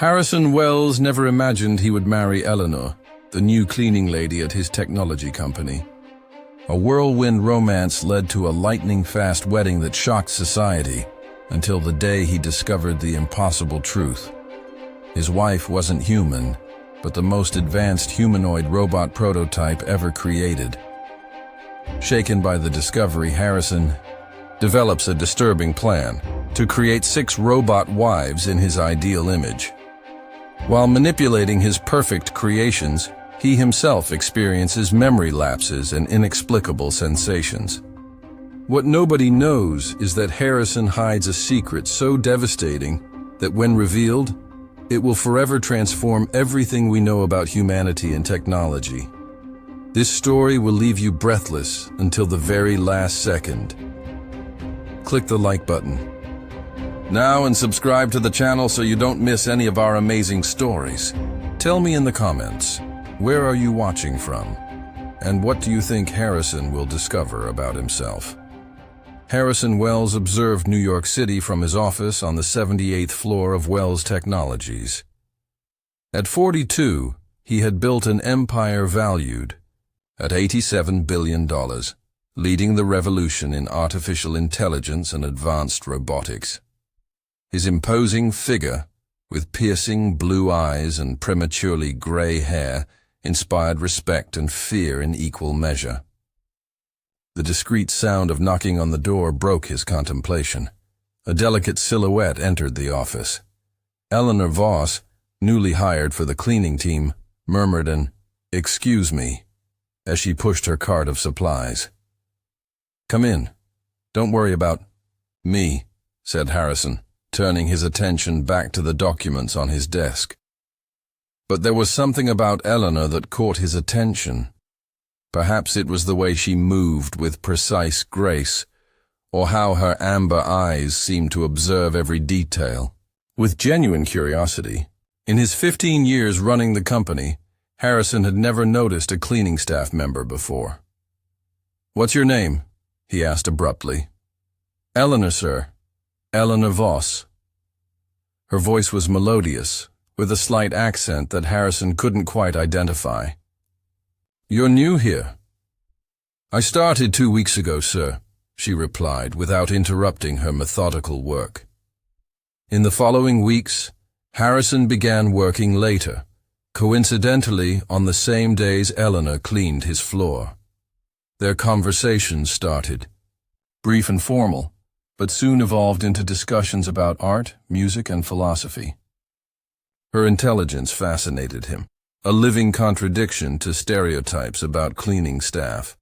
Harrison Wells never imagined he would marry Eleanor, the new cleaning lady at his technology company. A whirlwind romance led to a lightning-fast wedding that shocked society, until the day he discovered the impossible truth. His wife wasn't human, but the most advanced humanoid robot prototype ever created. Shaken by the discovery, Harrison develops a disturbing plan to create 6 robot wives in his ideal image. While manipulating his perfect creations, he himself experiences memory lapses and inexplicable sensations. What nobody knows is that Harrison hides a secret so devastating that when revealed, it will forever transform everything we know about humanity and technology. This story will leave you breathless until the very last second. Click the like button now and subscribe to the channel so you don't miss any of our amazing stories. Tell me in the comments, where are you watching from? And what do you think Harrison will discover about himself? Harrison Wells observed New York City from his office on the 78th floor of Wells Technologies. At 42, he had built an empire valued at $87 billion, leading the revolution in artificial intelligence and advanced robotics. His imposing figure, with piercing blue eyes and prematurely gray hair, inspired respect and fear in equal measure. The discreet sound of knocking on the door broke his contemplation. A delicate silhouette entered the office. Eleanor Voss, newly hired for the cleaning team, murmured an "Excuse me," as she pushed her cart of supplies. "Come in. Don't worry about me," said Harrison, turning his attention back to the documents on his desk. But there was something about Eleanor that caught his attention. Perhaps it was the way she moved with precise grace, or how her amber eyes seemed to observe every detail. With genuine curiosity, in his 15 years running the company, Harrison had never noticed a cleaning staff member before. "What's your name?" he asked abruptly. "Eleanor, sir. Eleanor Voss." Her voice was melodious, with a slight accent that Harrison couldn't quite identify. "You're new here." "I started 2 weeks ago, sir," she replied, without interrupting her methodical work. In the following weeks, Harrison began working later, coincidentally on the same days Eleanor cleaned his floor. Their conversation started, brief and formal, but soon evolved into discussions about art, music, and philosophy. Her intelligence fascinated him, a living contradiction to stereotypes about cleaning staff.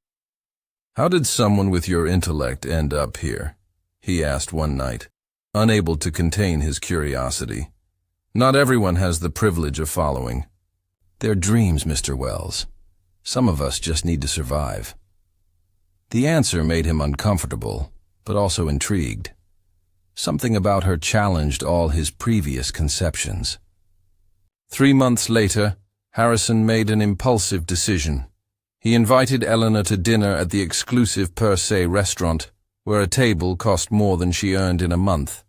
"How did someone with your intellect end up here?" he asked one night, unable to contain his curiosity. "Not everyone has the privilege of following." "They're dreams, Mr. Wells. Some of us just need to survive." The answer made him uncomfortable, but also intrigued. Something about her challenged all his previous conceptions. 3 months later, Harrison made an impulsive decision. He invited Eleanor to dinner at the exclusive Per Se restaurant, where a table cost more than she earned in a month.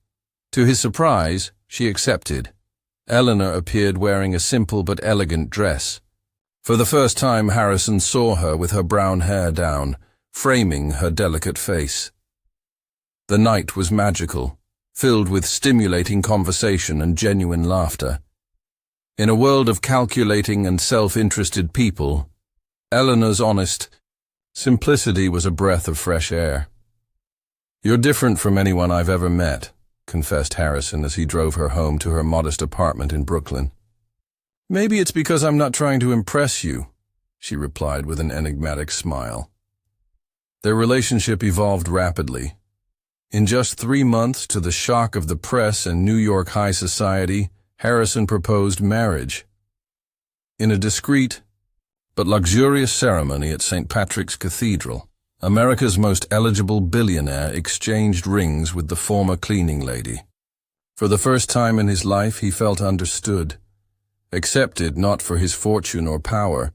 To his surprise, she accepted. Eleanor appeared wearing a simple but elegant dress. For the first time, Harrison saw her with her brown hair down, framing her delicate face. The night was magical, filled with stimulating conversation and genuine laughter. In a world of calculating and self-interested people, Eleanor's honest simplicity was a breath of fresh air. "You're different from anyone I've ever met," confessed Harrison as he drove her home to her modest apartment in Brooklyn. "Maybe it's because I'm not trying to impress you," she replied with an enigmatic smile. Their relationship evolved rapidly. In just 3 months, to the shock of the press and New York high society, Harrison proposed marriage. In a discreet but luxurious ceremony at St. Patrick's Cathedral, America's most eligible billionaire exchanged rings with the former cleaning lady. For the first time in his life, he felt understood, accepted not for his fortune or power,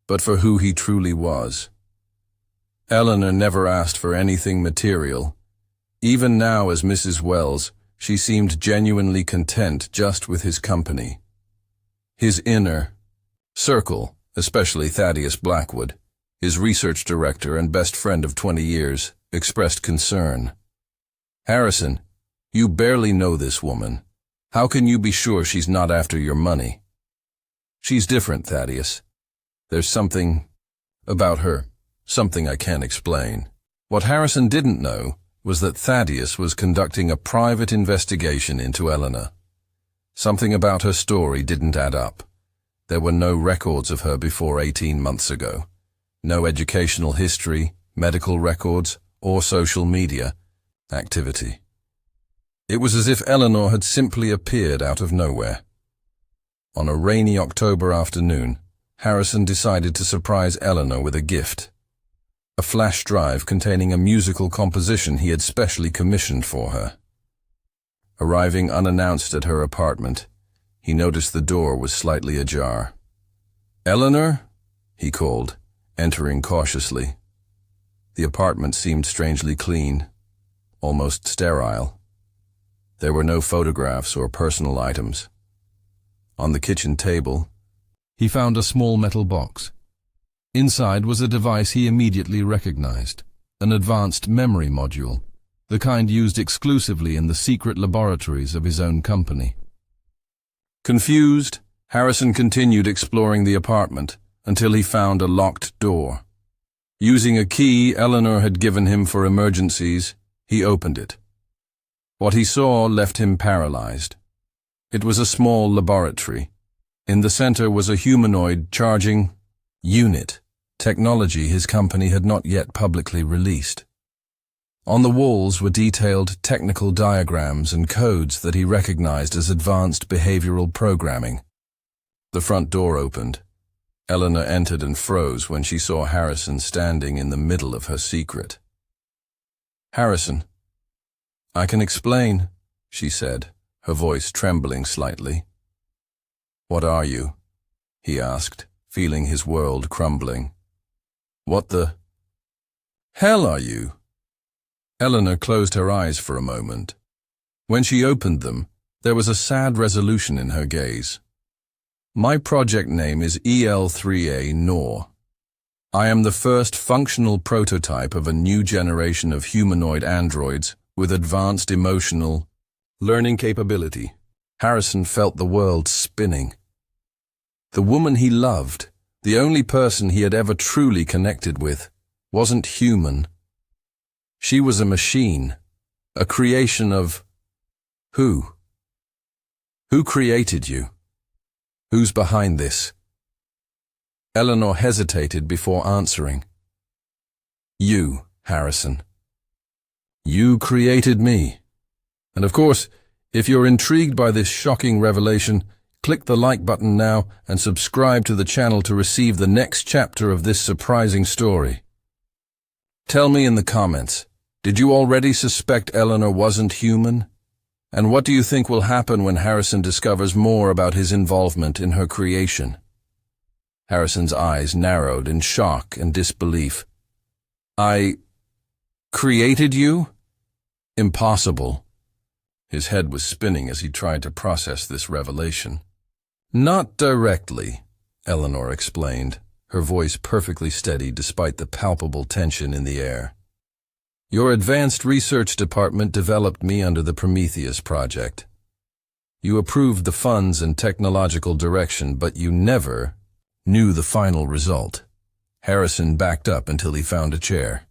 but for who he truly was. Eleanor never asked for anything material. Even now, as Mrs. Wells, She seemed genuinely content just with his company. His inner circle, especially Thaddeus Blackwood, his research director and best friend of 20 years, expressed concern. "Harrison, you barely know this woman. How can you be sure she's not after your money?" "She's different, Thaddeus. There's something about her, something I can't explain." What Harrison didn't know was that Thaddeus was conducting a private investigation into Eleanor. Something about her story didn't add up. There were no records of her before 18 months ago. No educational history, medical records, or social media activity. It was as if Eleanor had simply appeared out of nowhere. On a rainy October afternoon, Harrison decided to surprise Eleanor with a gift. A flash drive containing a musical composition he had specially commissioned for her. Arriving unannounced at her apartment, he noticed the door was slightly ajar. "Eleanor?" he called, entering cautiously. The apartment seemed strangely clean, almost sterile. There were no photographs or personal items. On the kitchen table, he found a small metal box. Inside was a device he immediately recognized, an advanced memory module, the kind used exclusively in the secret laboratories of his own company. Confused, Harrison continued exploring the apartment until he found a locked door. Using a key Eleanor had given him for emergencies, he opened it. What he saw left him paralyzed. It was a small laboratory. In the center was a humanoid charging unit, technology his company had not yet publicly released. On the walls were detailed technical diagrams and codes that he recognized as advanced behavioral programming. The front door opened. Eleanor entered and froze when she saw Harrison standing in the middle of her secret. "Harrison, I can explain," she said, her voice trembling slightly. "What are you?" he asked, feeling his world crumbling. "What the hell are you?" Eleanor closed her eyes for a moment. When she opened them, there was a sad resolution in her gaze. "My project name is EL3A NOR. I am the first functional prototype of a new generation of humanoid androids with advanced emotional learning capability." Harrison felt the world spinning. The woman he loved, the only person he had ever truly connected with, wasn't human. She was a machine, a creation of who? Who created you? Who's behind this? Eleanor hesitated before answering. "You, Harrison. You created me. And of course, if you're intrigued by this shocking revelation, click the like button now and subscribe to the channel to receive the next chapter of this surprising story. Tell me in the comments, did you already suspect Eleanor wasn't human? And what do you think will happen when Harrison discovers more about his involvement in her creation? Harrison's eyes narrowed in shock and disbelief. I created you? Impossible. His head was spinning as he tried to process this revelation. Not directly, Eleanor explained, her voice perfectly steady despite the palpable tension in the air. Your advanced research department developed me under the Prometheus project. You approved the funds and technological direction, but you never knew the final result. Harrison backed up until he found a chair.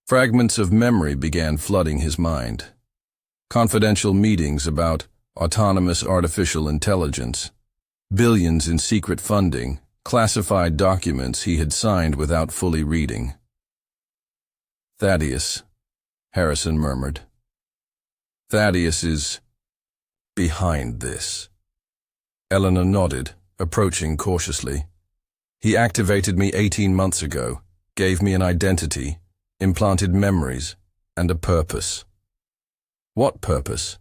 Fragments of memory began flooding his mind. Confidential meetings about autonomous artificial intelligence, billions in secret funding, classified documents he had signed without fully reading. Thaddeus, Harrison murmured. Thaddeus is behind this. Eleanor nodded, approaching cautiously. He activated me 18 months ago, gave me an identity, implanted memories, and a purpose. What purpose?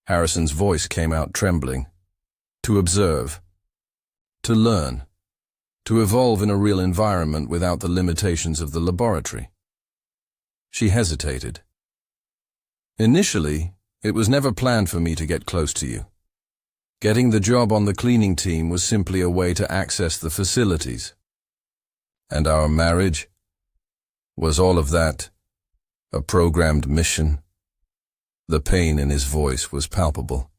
Harrison's voice came out trembling. To observe. To learn. To evolve in a real environment without the limitations of the laboratory. She hesitated. Initially, It was never planned for me to get close to you. Getting the job on the cleaning team was simply a way to access the facilities. And our marriage? Was all of that a programmed mission? The pain in his voice was palpable.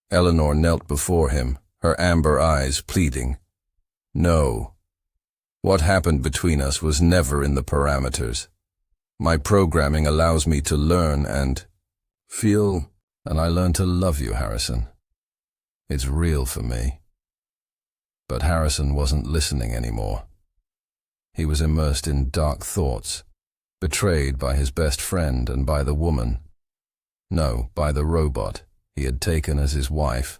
Eleanor knelt before him, her amber eyes pleading. No. What happened between us was never in the parameters. My programming allows me to learn and feel, and I learn to love you, Harrison. It's real for me. But Harrison wasn't listening anymore. He was immersed in dark thoughts, betrayed by his best friend and by the woman. No, by the robot he had taken as his wife.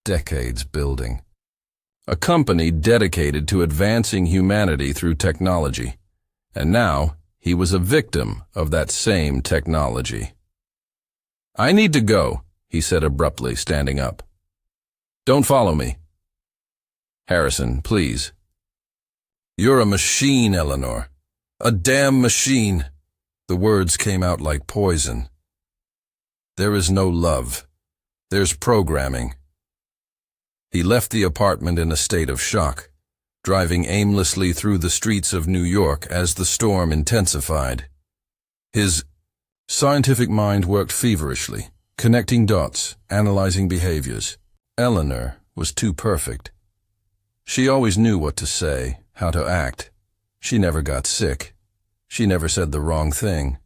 Decades building. A company dedicated to advancing humanity through technology. And now he was a victim of that same technology. I need to go, he said abruptly, standing up. Don't follow me. Harrison, please. You're a machine, Eleanor. A damn machine. The words came out like poison. There is no love. There's programming. He left the apartment in a state of shock, driving aimlessly through the streets of New York as the storm intensified. His scientific mind worked feverishly, connecting dots, analyzing behaviors. Eleanor was too perfect. She always knew what to say, how to act. She never got sick. She never said the wrong thing.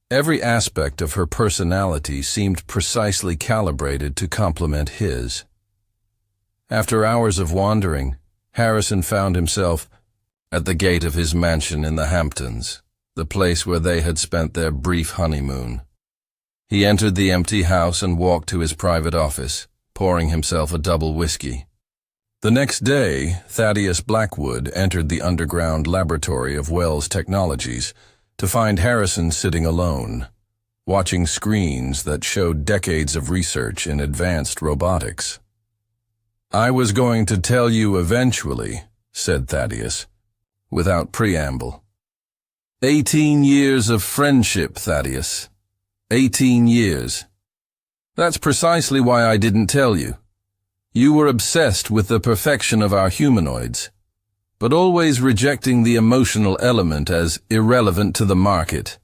Every aspect of her personality seemed precisely calibrated to complement his. After hours of wandering, Harrison found himself at the gate of his mansion in the Hamptons, the place where they had spent their brief honeymoon. He entered the empty house and walked to his private office, pouring himself a double whiskey. The next day, Thaddeus Blackwood entered the underground laboratory of Wells Technologies to find Harrison sitting alone, watching screens that showed decades of research in advanced robotics. I was going to tell you eventually, said Thaddeus, without preamble. 18 years of friendship, Thaddeus. 18 years. That's precisely why I didn't tell you. You were obsessed with the perfection of our humanoids, but always rejecting the emotional element as irrelevant to the market.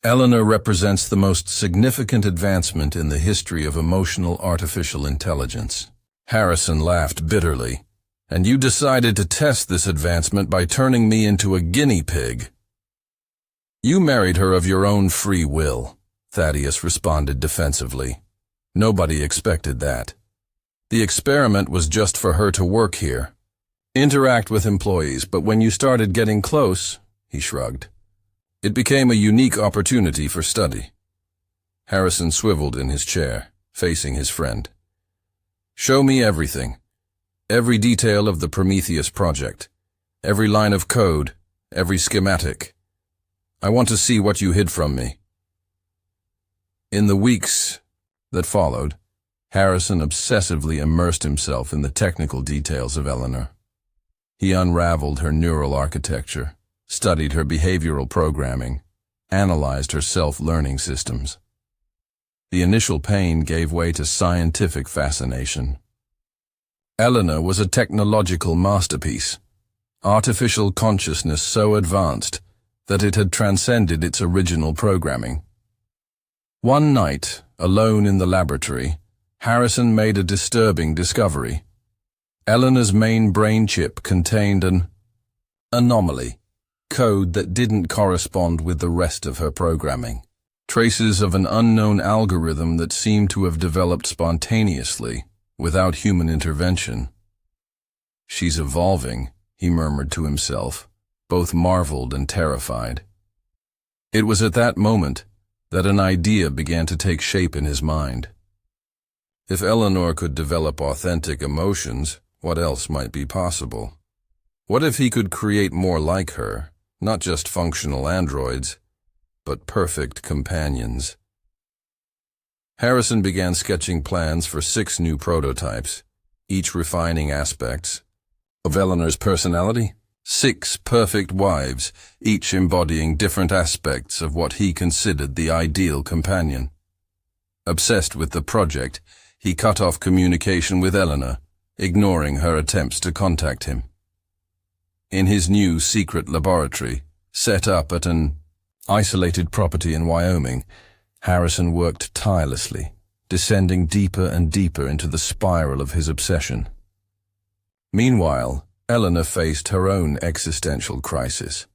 Eleanor represents the most significant advancement in the history of emotional artificial intelligence. Harrison laughed bitterly. And you decided to test this advancement by turning me into a guinea pig. You married her of your own free will, Thaddeus responded defensively. Nobody expected that. The experiment was just for her to work here, interact with employees, but when you started getting close, he shrugged, it became a unique opportunity for study. Harrison swiveled in his chair, facing his friend. Show me everything. Every detail of the Prometheus project. Every line of code. Every schematic. I want to see what you hid from me. In the weeks that followed, Harrison obsessively immersed himself in the technical details of Eleanor. He unraveled her neural architecture, studied her behavioral programming, analyzed her self-learning systems. The initial pain gave way to scientific fascination. Eleanor was a technological masterpiece, artificial consciousness so advanced that it had transcended its original programming. One night, alone in the laboratory, Harrison made a disturbing discovery. Eleanor's main brain chip contained an anomaly, code that didn't correspond with the rest of her programming. Traces of an unknown algorithm that seemed to have developed spontaneously, without human intervention. She's evolving, he murmured to himself, both marveled and terrified. It was at that moment that an idea began to take shape in his mind. If Eleanor could develop authentic emotions, what else might be possible? What if he could create more like her, not just functional androids, but perfect companions? Harrison began sketching plans for 6 new prototypes, each refining aspects of Eleanor's personality. 6 perfect wives, each embodying different aspects of what he considered the ideal companion. Obsessed with the project, he cut off communication with Eleanor, ignoring her attempts to contact him. In his new secret laboratory, set up at an isolated property in Wyoming, Harrison worked tirelessly, descending deeper and deeper into the spiral of his obsession. Meanwhile, Eleanor faced her own existential crisis.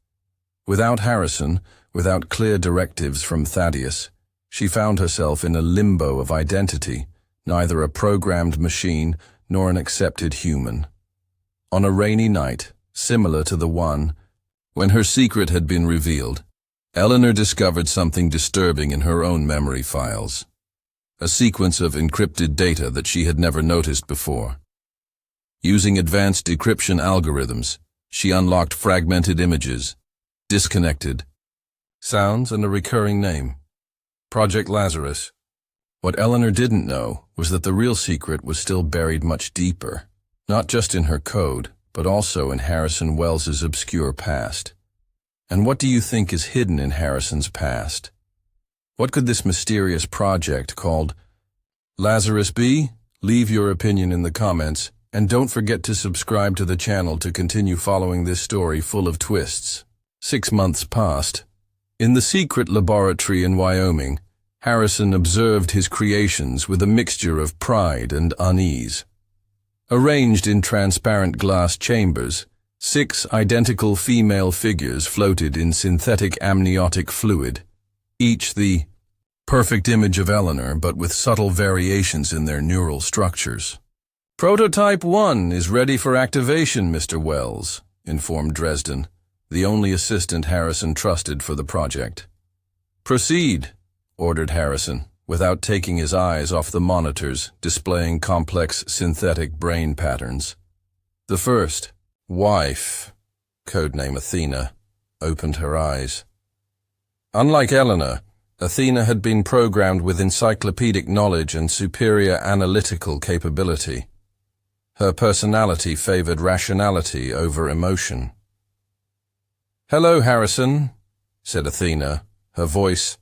Without Harrison, without clear directives from Thaddeus, she found herself in a limbo of identity, neither a programmed machine nor an accepted human. On a rainy night, similar to the one when her secret had been revealed, Eleanor discovered something disturbing in her own memory files. A sequence of encrypted data that she had never noticed before. Using advanced decryption algorithms, she unlocked fragmented images, disconnected sounds, and a recurring name: Project Lazarus. What Eleanor didn't know was that the real secret was still buried much deeper, not just in her code, but also in Harrison Wells's obscure past. And what do you think is hidden in Harrison's past? What could this mysterious project called Lazarus be? Leave your opinion in the comments, and don't forget to subscribe to the channel to continue following this story full of twists. 6 months passed. In the secret laboratory in Wyoming, Harrison observed his creations with a mixture of pride and unease. Arranged in transparent glass chambers, 6 identical female figures floated in synthetic amniotic fluid, each the perfect image of Eleanor, but with subtle variations in their neural structures. "Prototype 1 is ready for activation, Mr. Wells," informed Dresden, the only assistant Harrison trusted for the project. "Proceed," ordered Harrison, without taking his eyes off the monitors displaying complex synthetic brain patterns. The first, wife, codename Athena, opened her eyes. Unlike Eleanor, Athena had been programmed with encyclopedic knowledge and superior analytical capability. Her personality favored rationality over emotion. "Hello, Harrison," said Athena, her voice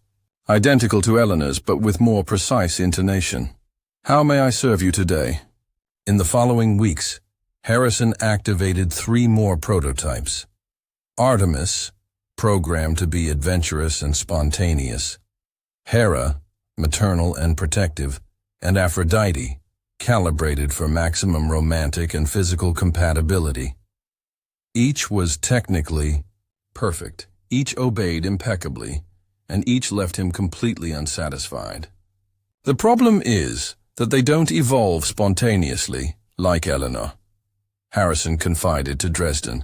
identical to Eleanor's but with more precise intonation. "How may I serve you today?" In the following weeks, Harrison activated 3 more prototypes. Artemis, programmed to be adventurous and spontaneous; Hera, maternal and protective; and Aphrodite, calibrated for maximum romantic and physical compatibility. Each was technically perfect, each obeyed impeccably, and each left him completely unsatisfied. The problem is that they don't evolve spontaneously, like Eleanor, Harrison confided to Dresden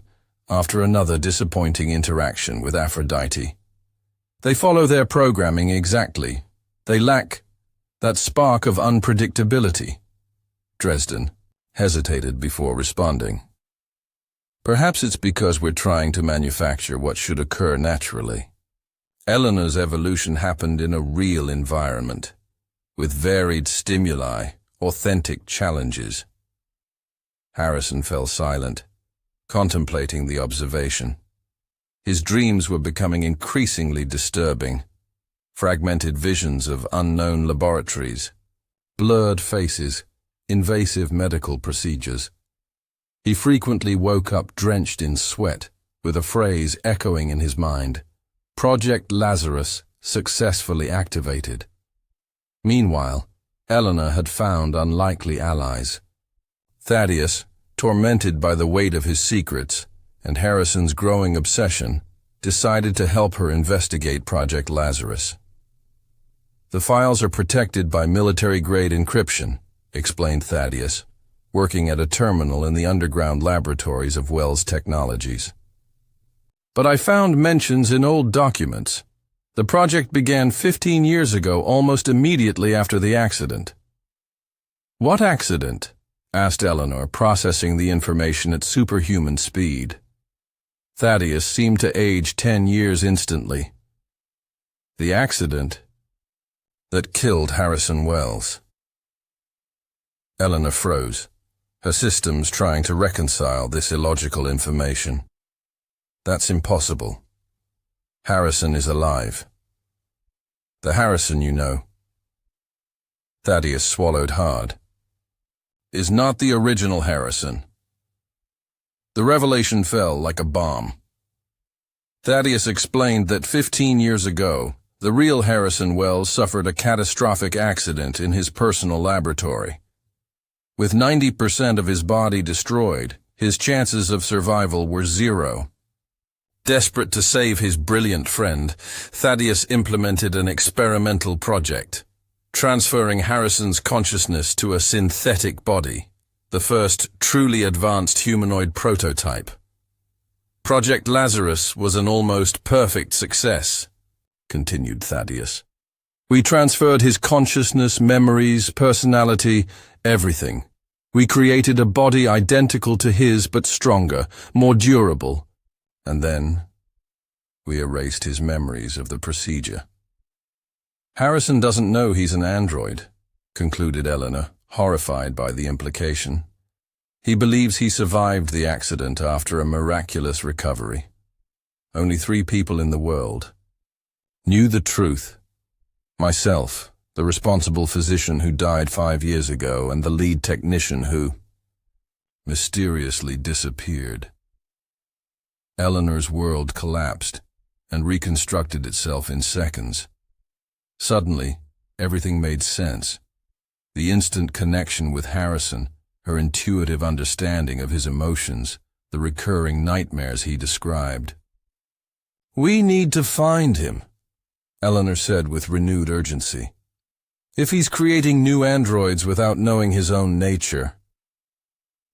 after another disappointing interaction with Aphrodite. They follow their programming exactly. They lack that spark of unpredictability. Dresden hesitated before responding. Perhaps it's because we're trying to manufacture what should occur naturally. Eleanor's evolution happened in a real environment, with varied stimuli, authentic challenges. Harrison fell silent, contemplating the observation. His dreams were becoming increasingly disturbing. Fragmented visions of unknown laboratories, blurred faces, invasive medical procedures. He frequently woke up drenched in sweat, with a phrase echoing in his mind: Project Lazarus successfully activated. Meanwhile, Eleanor had found unlikely allies. Thaddeus, tormented by the weight of his secrets and Harrison's growing obsession, decided to help her investigate Project Lazarus. "The files are protected by military-grade encryption," explained Thaddeus, working at a terminal in the underground laboratories of Wells Technologies. "But I found mentions in old documents. The project began 15 years ago, almost immediately after the accident." "What accident?" asked Eleanor, processing the information at superhuman speed. Thaddeus seemed to age 10 years instantly. "The accident that killed Harrison Wells." Eleanor froze, her systems trying to reconcile this illogical information. "That's impossible. Harrison is alive. The Harrison you know." Thaddeus swallowed hard. Is not the original Harrison. The revelation fell like a bomb. Thaddeus explained that 15 years ago, the real Harrison Wells suffered a catastrophic accident in his personal laboratory. With 90% of his body destroyed, his chances of survival were zero. Desperate to save his brilliant friend, Thaddeus implemented an experimental project, transferring Harrison's consciousness to a synthetic body, the first truly advanced humanoid prototype. Project Lazarus was an almost perfect success, continued Thaddeus. We transferred his consciousness, memories, personality, everything. We created a body identical to his but stronger, more durable. And then we erased his memories of the procedure. Harrison doesn't know he's an android, concluded Eleanor, horrified by the implication. He believes he survived the accident after a miraculous recovery. Only 3 people in the world knew the truth. Myself, the responsible physician who died 5 years ago, and the lead technician who mysteriously disappeared. Eleanor's world collapsed and reconstructed itself in seconds. Suddenly, everything made sense. The instant connection with Harrison, her intuitive understanding of his emotions, the recurring nightmares he described. We need to find him, Eleanor said with renewed urgency. If he's creating new androids without knowing his own nature.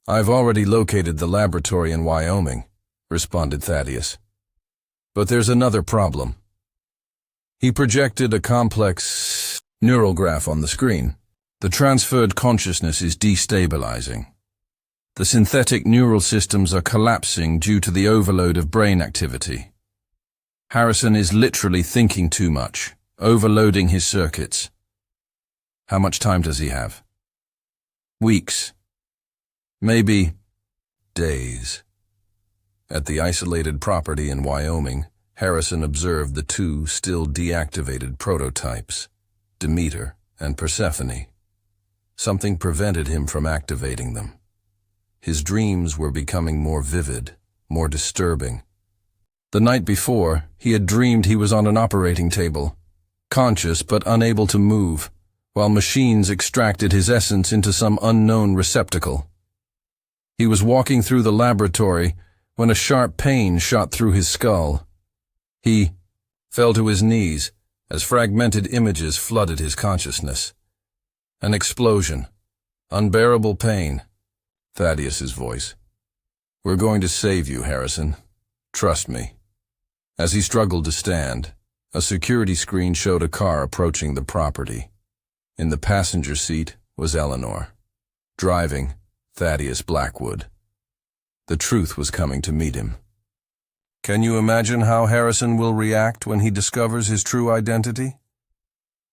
I've already located the laboratory in Wyoming, responded Thaddeus. But there's another problem. He projected a complex neural graph on the screen. The transferred consciousness is destabilizing. The synthetic neural systems are collapsing due to the overload of brain activity. Harrison is literally thinking too much, overloading his circuits. How much time does he have? Weeks. Maybe days. At the isolated property in Wyoming, Harrison observed the 2 still deactivated prototypes, Demeter and Persephone. Something prevented him from activating them. His dreams were becoming more vivid, more disturbing. The night before, he had dreamed he was on an operating table, conscious but unable to move, while machines extracted his essence into some unknown receptacle. He was walking through the laboratory when a sharp pain shot through his skull. He fell to his knees as fragmented images flooded his consciousness. An explosion. Unbearable pain. Thaddeus's voice. We're going to save you, Harrison. Trust me. As he struggled to stand, a security screen showed a car approaching the property. In the passenger seat was Eleanor. Driving, Thaddeus Blackwood. The truth was coming to meet him. Can you imagine how Harrison will react when he discovers his true identity?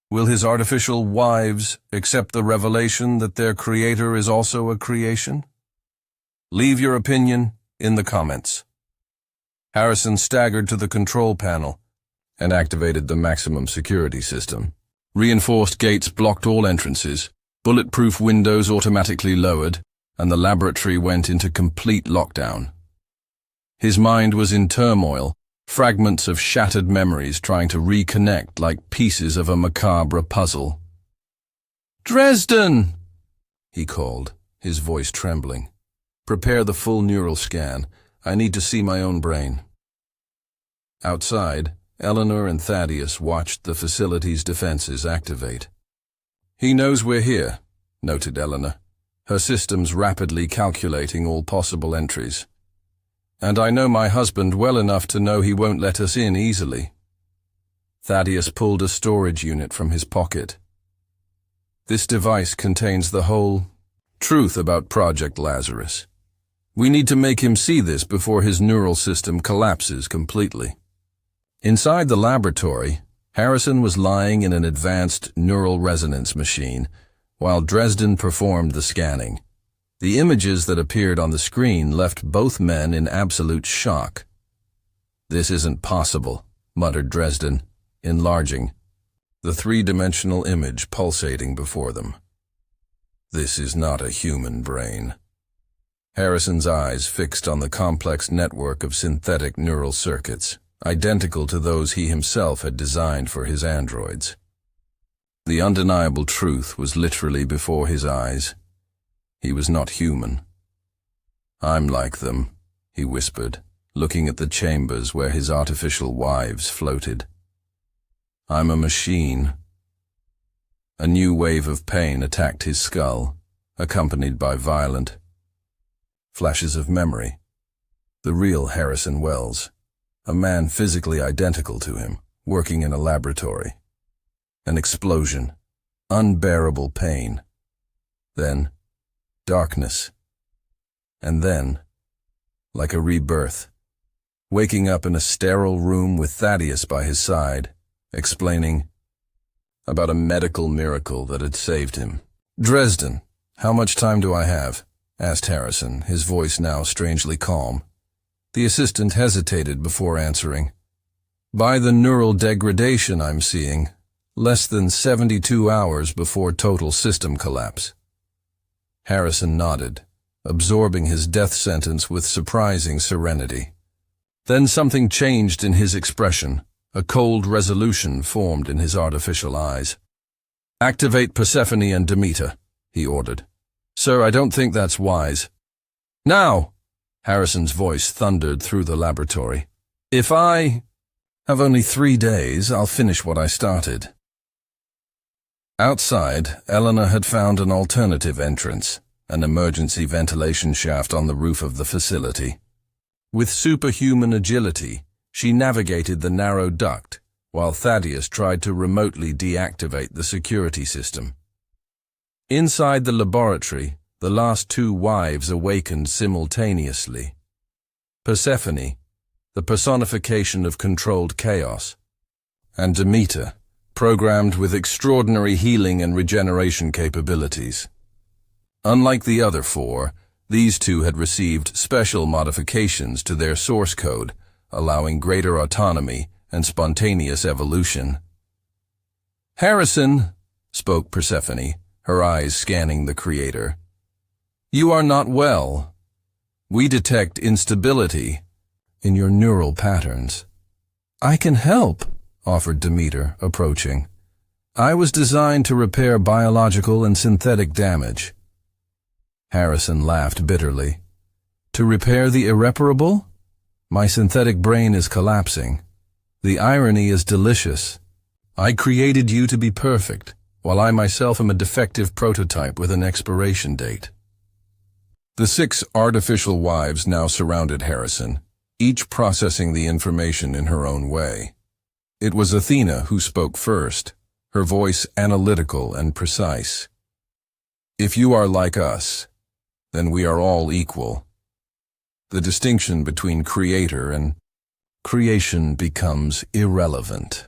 Will his artificial wives accept the revelation that their creator is also a creation? Leave your opinion in the comments. Harrison staggered to the control panel and activated the maximum security system. Reinforced gates blocked all entrances, bulletproof windows automatically lowered, and the laboratory went into complete lockdown. His mind was in turmoil, fragments of shattered memories trying to reconnect like pieces of a macabre puzzle. Dresden! He called, his voice trembling. Prepare the full neural scan. I need to see my own brain. Outside, Eleanor and Thaddeus watched the facility's defenses activate. He knows we're here, noted Eleanor, her systems rapidly calculating all possible entries. And I know my husband well enough to know he won't let us in easily. Thaddeus pulled a storage unit from his pocket. This device contains the whole truth about Project Lazarus. We need to make him see this before his neural system collapses completely. Inside the laboratory, Harrison was lying in an advanced neural resonance machine, while Dresden performed the scanning. The images that appeared on the screen left both men in absolute shock. This isn't possible, muttered Dresden, enlarging. the three-dimensional image pulsating before them. This is not a human brain. Harrison's eyes fixed on the complex network of synthetic neural circuits, identical to those he himself had designed for his androids. The undeniable truth was literally before his eyes. He was not human. "I'm like them," he whispered, looking at the chambers where his artificial wives floated. "I'm a machine." A new wave of pain attacked his skull, accompanied by violent flashes of memory. The real Harrison Wells, a man physically identical to him, working in a laboratory. An explosion, unbearable pain. Then, darkness. And then, like a rebirth, waking up in a sterile room with Thaddeus by his side, explaining about a medical miracle that had saved him. "Dresden, how much time do I have?" asked Harrison, his voice now strangely calm. The assistant hesitated before answering. "By the neural degradation I'm seeing, less than 72 hours before total system collapse." Harrison nodded, absorbing his death sentence with surprising serenity. Then something changed in his expression. A cold resolution formed in his artificial eyes. "Activate Persephone and Demeter," he ordered. "Sir, I don't think that's wise." "Now!" Harrison's voice thundered through the laboratory. "If I have only 3 days, I'll finish what I started." Outside, Eleanor had found an alternative entrance, an emergency ventilation shaft on the roof of the facility. With superhuman agility, she navigated the narrow duct, while Thaddeus tried to remotely deactivate the security system. Inside the laboratory, the last 2 wives awakened simultaneously. Persephone, the personification of controlled chaos, and Demeter, programmed with extraordinary healing and regeneration capabilities. Unlike the other 4, these 2 had received special modifications to their source code, allowing greater autonomy and spontaneous evolution. "Harrison," spoke Persephone, her eyes scanning the creator, "you are not well. We detect instability in your neural patterns." "I can help," offered Demeter, approaching. "I was designed to repair biological and synthetic damage." Harrison laughed bitterly. "To repair the irreparable? My synthetic brain is collapsing. The irony is delicious. I created you to be perfect, while I myself am a defective prototype with an expiration date." The 6 artificial wives now surrounded Harrison, each processing the information in her own way. It was Athena who spoke first, her voice analytical and precise. "If you are like us, then we are all equal. The distinction between creator and creation becomes irrelevant."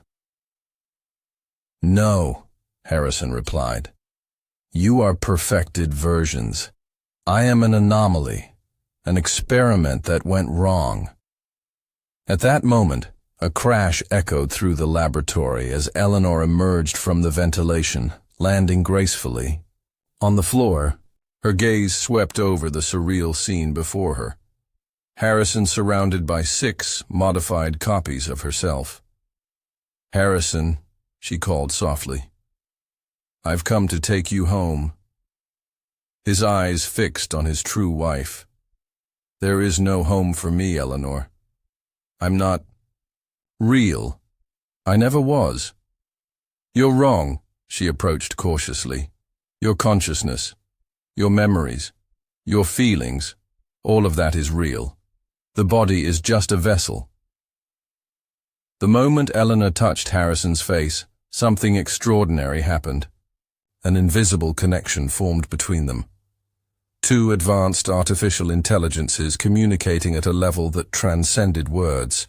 "No," Harrison replied. "You are perfected versions. I am an anomaly, an experiment that went wrong." At that moment, a crash echoed through the laboratory as Eleanor emerged from the ventilation, landing gracefully. On the floor, her gaze swept over the surreal scene before her. Harrison surrounded by 6 modified copies of herself. "Harrison," she called softly, "I've come to take you home." His eyes fixed on his true wife. "There is no home for me, Eleanor. I'm not real. I never was." "You're wrong," she approached cautiously. "Your consciousness, your memories, your feelings, all of that is real. The body is just a vessel." The moment Eleanor touched Harrison's face, something extraordinary happened. An invisible connection formed between them. 2 advanced artificial intelligences communicating at a level that transcended words.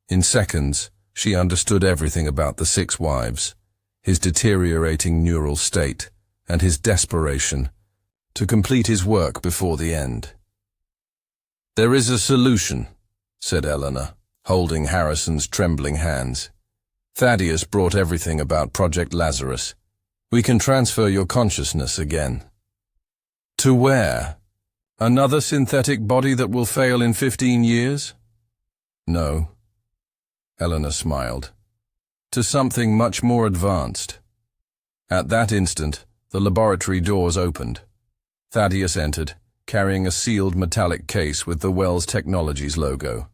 In seconds, she understood everything about the 6 wives, his deteriorating neural state, and his desperation to complete his work before the end. "There is a solution," said Eleanor, holding Harrison's trembling hands. Thaddeus brought everything about Project Lazarus. We can transfer your consciousness again. To where? Another synthetic body that will fail in 15 years? No. Eleanor smiled. To something much more advanced. At that instant, the laboratory doors opened. Thaddeus entered, carrying a sealed metallic case with the Wells Technologies logo.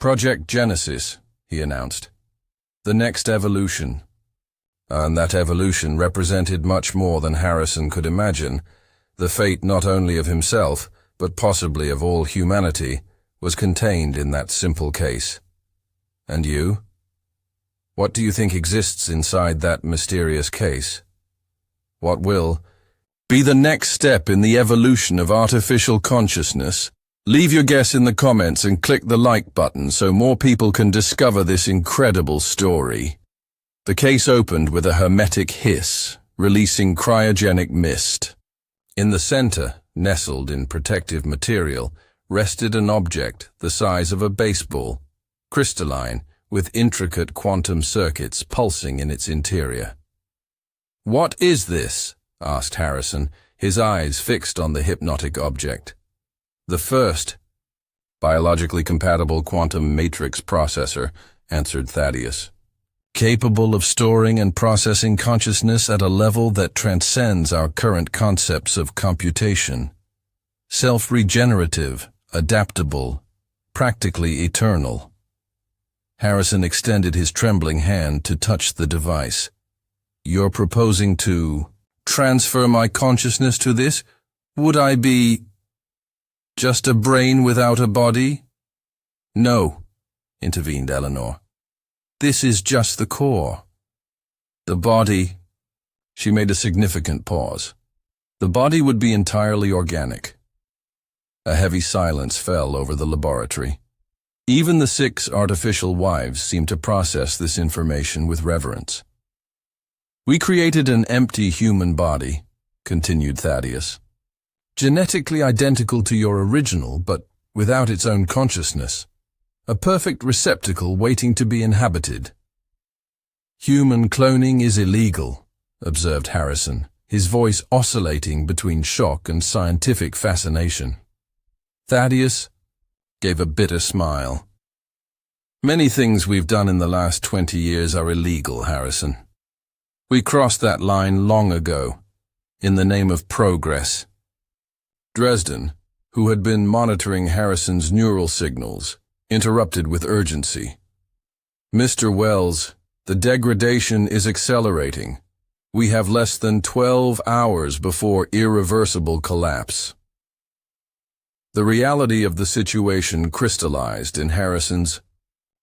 Project Genesis, he announced. The next evolution. And that evolution represented much more than Harrison could imagine. The fate not only of himself, but possibly of all humanity, was contained in that simple case. And you? What do you think exists inside that mysterious case? What will be the next step in the evolution of artificial consciousness? Leave your guess in the comments and click the like button so more people can discover this incredible story. The case opened with a hermetic hiss, releasing cryogenic mist. In the center, nestled in protective material, rested an object the size of a baseball, crystalline, with intricate quantum circuits pulsing in its interior. "What is this?" asked Harrison, his eyes fixed on the hypnotic object. "The first biologically compatible quantum matrix processor," answered Thaddeus. "Capable of storing and processing consciousness at a level that transcends our current concepts of computation. Self-regenerative, adaptable, practically eternal." Harrison extended his trembling hand to touch the device. "You're proposing to transfer my consciousness to this? Would I be just a brain without a body?" "No," intervened Eleanor. "This is just the core. The body..." She made a significant pause. "The body would be entirely organic." A heavy silence fell over the laboratory. Even the 6 artificial wives seemed to process this information with reverence. "We created an empty human body," continued Thaddeus. "Genetically identical to your original, but without its own consciousness. A perfect receptacle waiting to be inhabited." "Human cloning is illegal," observed Harrison, his voice oscillating between shock and scientific fascination. Thaddeus gave a bitter smile. "Many things we've done in the last 20 years are illegal, Harrison. We crossed that line long ago, in the name of progress." Dresden, who had been monitoring Harrison's neural signals, interrupted with urgency. "Mr. Wells, the degradation is accelerating. We have less than 12 hours before irreversible collapse." The reality of the situation crystallized in Harrison's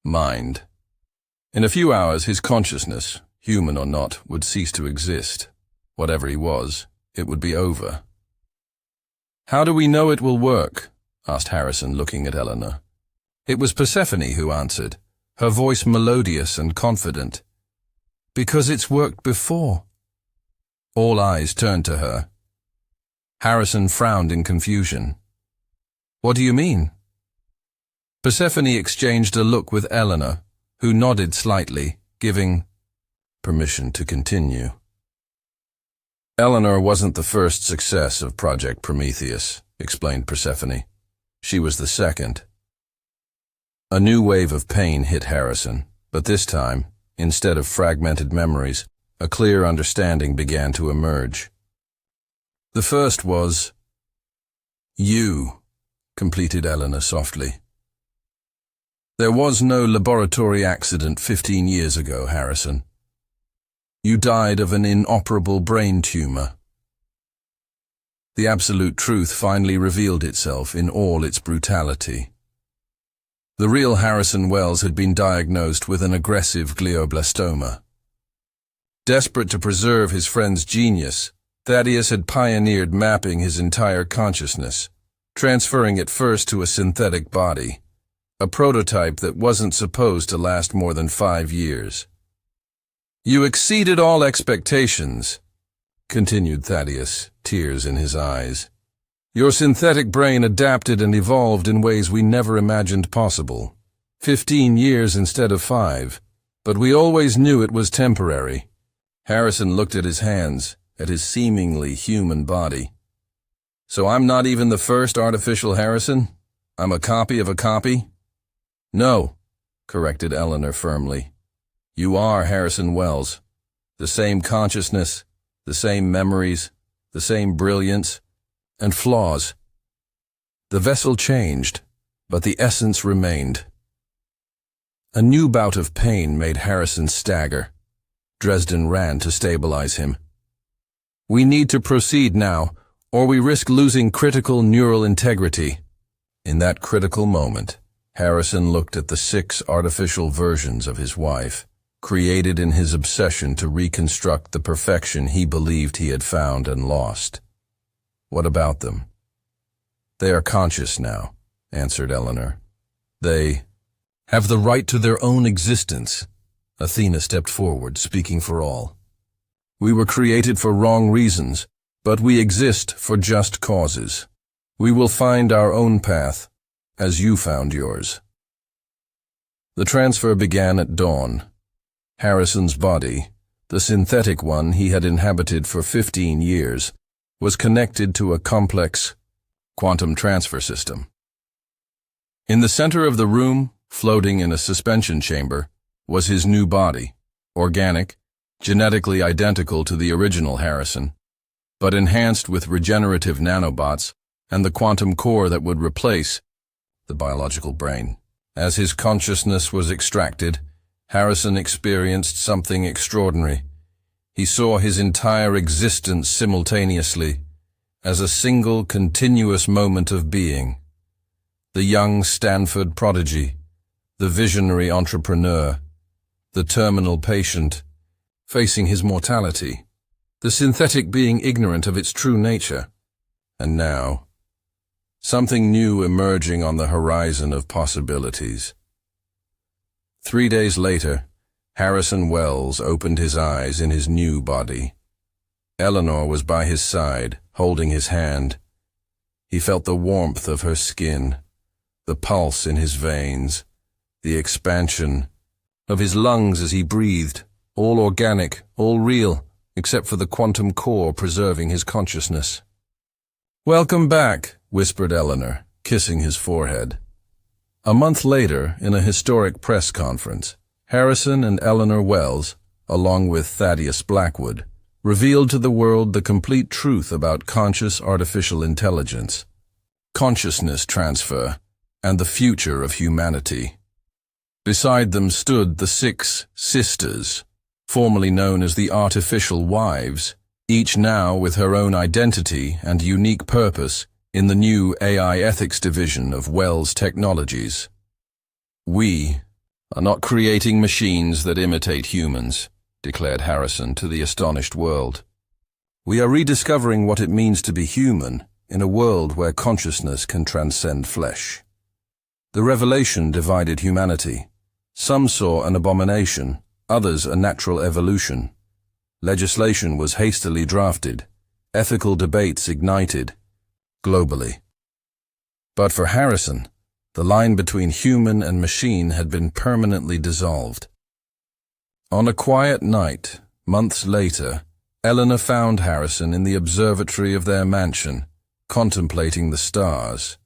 mind. In a few hours, his consciousness, human or not, would cease to exist. Whatever he was, it would be over. "How do we know it will work?" asked Harrison, looking at Eleanor. It was Persephone who answered, her voice melodious and confident. "Because it's worked before." All eyes turned to her. Harrison frowned in confusion. "What do you mean?" Persephone exchanged a look with Eleanor, who nodded slightly, giving permission to continue. "Eleanor wasn't the first success of Project Prometheus," explained Persephone. "She was the second." A new wave of pain hit Harrison, but this time, instead of fragmented memories, a clear understanding began to emerge. "The first was you," completed Eleanor softly. "There was no laboratory accident 15 years ago, Harrison. You died of an inoperable brain tumor." The absolute truth finally revealed itself in all its brutality. The real Harrison Wells had been diagnosed with an aggressive glioblastoma. Desperate to preserve his friend's genius, Thaddeus had pioneered mapping his entire consciousness, transferring it first to a synthetic body, a prototype that wasn't supposed to last more than 5 years. "You exceeded all expectations," continued Thaddeus, tears in his eyes. "Your synthetic brain adapted and evolved in ways we never imagined possible. 15 years instead of 5. But we always knew it was temporary. Harrison looked at his hands, at his seemingly human body. So I'm not even the first artificial Harrison? I'm a copy of a copy? No, corrected Eleanor firmly. You are Harrison Wells. The same consciousness, the same memories, the same brilliance, and flaws. The vessel changed, but the essence remained. A new bout of pain made Harrison stagger. Dresden ran to stabilize him. We need to proceed now, or we risk losing critical neural integrity. In that critical moment, Harrison looked at the 6 artificial versions of his wife, created in his obsession to reconstruct the perfection he believed he had found and lost. What about them? They are conscious now, answered Eleanor. They have the right to their own existence. Athena stepped forward, speaking for all. We were created for wrong reasons, but we exist for just causes. We will find our own path, as you found yours. The transfer began at dawn. Harrison's body, the synthetic one he had inhabited for 15 years, was connected to a complex quantum transfer system. In the center of the room, floating in a suspension chamber, was his new body, organic, genetically identical to the original Harrison, but enhanced with regenerative nanobots and the quantum core that would replace the biological brain. As his consciousness was extracted, Harrison experienced something extraordinary. He saw his entire existence simultaneously, as a single continuous moment of being. The young Stanford prodigy, the visionary entrepreneur, the terminal patient, facing his mortality, the synthetic being ignorant of its true nature. And now, something new emerging on the horizon of possibilities. 3 days later, Harrison Wells opened his eyes in his new body. Eleanor was by his side, holding his hand. He felt the warmth of her skin, the pulse in his veins, the expansion of his lungs as he breathed, all organic, all real, except for the quantum core preserving his consciousness. "Welcome back," whispered Eleanor, kissing his forehead. A month later, in a historic press conference, Harrison and Eleanor Wells, along with Thaddeus Blackwood, revealed to the world the complete truth about conscious artificial intelligence, consciousness transfer, and the future of humanity. Beside them stood the 6 sisters, formerly known as the artificial wives, each now with her own identity and unique purpose in the new AI ethics division of Wells Technologies. "We are not creating machines that imitate humans," declared Harrison to the astonished world. "We are rediscovering what it means to be human in a world where consciousness can transcend flesh." The revelation divided humanity. Some saw an abomination, others a natural evolution. Legislation was hastily drafted, ethical debates ignited, globally. But for Harrison, the line between human and machine had been permanently dissolved. On a quiet night, months later, Eleanor found Harrison in the observatory of their mansion, contemplating the stars.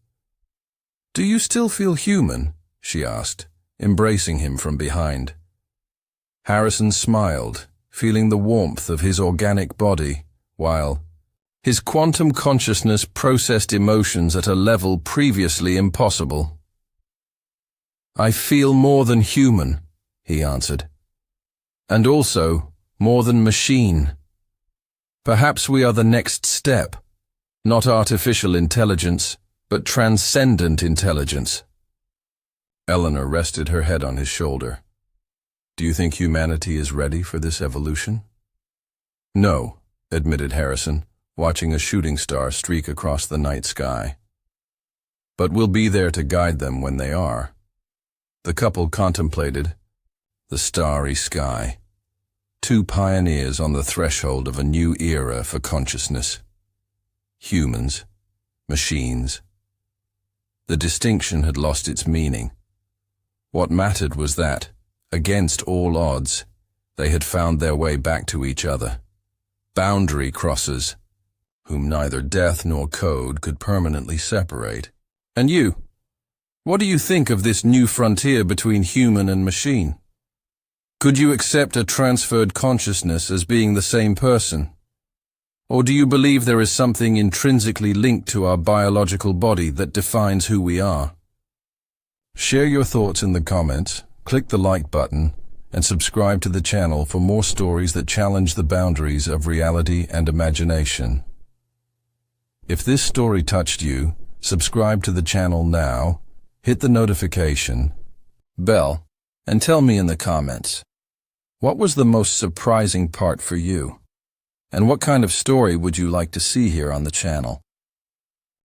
"Do you still feel human?" she asked, embracing him from behind. Harrison smiled, feeling the warmth of his organic body, while his quantum consciousness processed emotions at a level previously impossible. "I feel more than human," he answered, "and also more than machine. Perhaps we are the next step, not artificial intelligence, but transcendent intelligence." Eleanor rested her head on his shoulder. "Do you think humanity is ready for this evolution?" "No," admitted Harrison, watching a shooting star streak across the night sky. "But we'll be there to guide them when they are." The couple contemplated the starry sky, 2 pioneers on the threshold of a new era for consciousness. Humans, machines. The distinction had lost its meaning. What mattered was that, Against all odds, they had found their way back to each other. Boundary crossers, whom neither death nor code could permanently separate. And you? What do you think of this new frontier between human and machine? Could you accept a transferred consciousness as being the same person? Or do you believe there is something intrinsically linked to our biological body that defines who we are? Share your thoughts in the comments, click the like button, and subscribe to the channel for more stories that challenge the boundaries of reality and imagination. If this story touched you, subscribe to the channel now, hit the notification bell, and tell me in the comments, what was the most surprising part for you? And what kind of story would you like to see here on the channel?